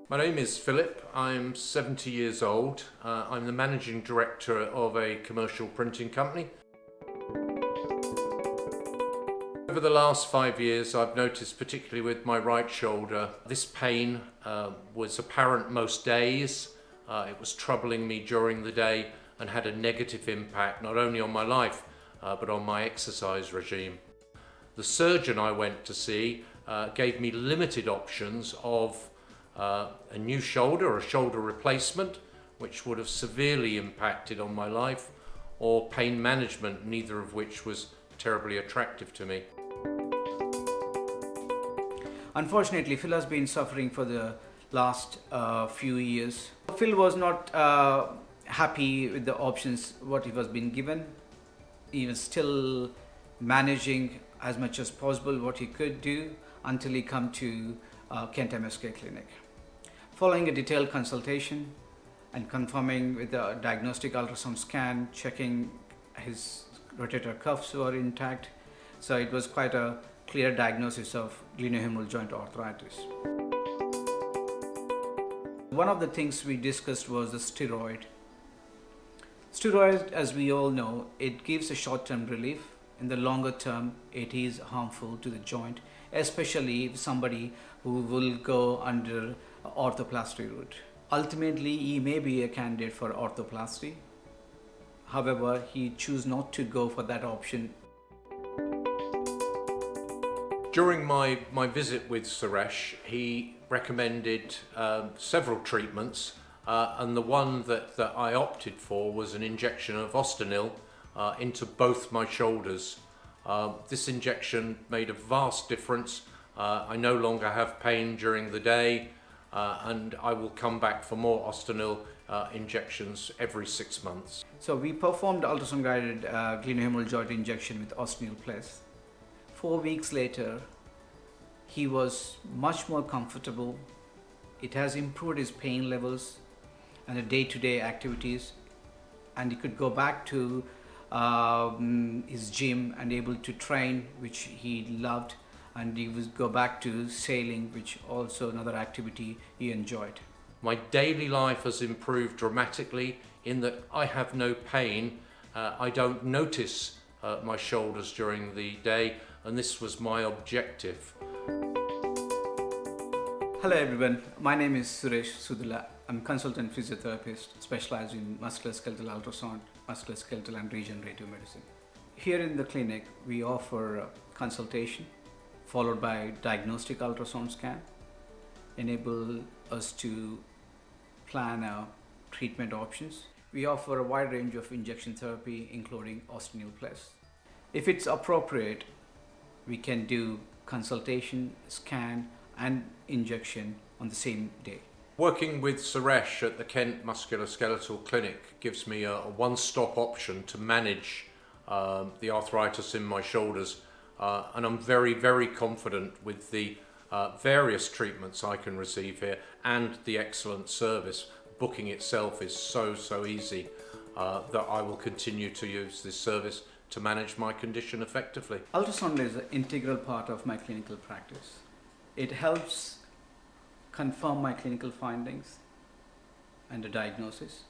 My name is Philip. I'm 70 years old. I'm the managing director of a commercial printing company. Over the last 5 years, I've noticed, particularly with my right shoulder, this pain was apparent most days. It was troubling me during the day and had a negative impact not only on my life but on my exercise regime. The surgeon I went to see gave me limited options of a new shoulder, a shoulder replacement, which would have severely impacted on my life, or pain management, neither of which was terribly attractive to me. Unfortunately, Phil has been suffering for the last few years. Phil was not happy with the options what he was being given. He was still managing as much as possible what he could do until he come to Kent MSK clinic. Following a detailed consultation and confirming with the diagnostic ultrasound scan, checking his rotator cuffs were intact, so it was quite a clear diagnosis of glenohumeral joint arthritis. One of the things we discussed was the steroid. Steroid, as we all know, it gives a short-term relief. In the longer term, it is harmful to the joint, especially if somebody who will go under orthoplasty route. Ultimately, he may be a candidate for orthoplasty. However, he choose not to go for that option. During my visit with Suresh, he recommended several treatments, and the one that I opted for was an injection of Ostenil into both my shoulders. This injection made a vast difference. I no longer have pain during the day, and I will come back for more Ostenil injections every 6 months. So we performed ultrasound guided glenohumeral joint injection with Ostenil Plus. 4 weeks later, he was much more comfortable. It has improved his pain levels and the day-to-day activities, and he could go back to his gym and able to train, which he loved, and he would go back to sailing, which also another activity he enjoyed. My daily life has improved dramatically in that I have no pain. I don't notice my shoulders during the day, and this was my objective. Hello everyone, my name is Suresh Sudula. I'm Consultant Physiotherapist specializing in musculoskeletal ultrasound, musculoskeletal and regenerative medicine. Here in the clinic, we offer consultation followed by diagnostic ultrasound scan, enable us to plan our treatment options. We offer a wide range of injection therapy, including Ostenil Plus. If it's appropriate, we can do consultation, scan, and injection on the same day. Working with Suresh at the Kent Musculoskeletal Clinic gives me a one-stop option to manage the arthritis in my shoulders, and I'm very, very confident with the various treatments I can receive here and the excellent service. Booking itself is so easy that I will continue to use this service to manage my condition effectively. Ultrasound is an integral part of my clinical practice. It helps confirm my clinical findings and the diagnosis.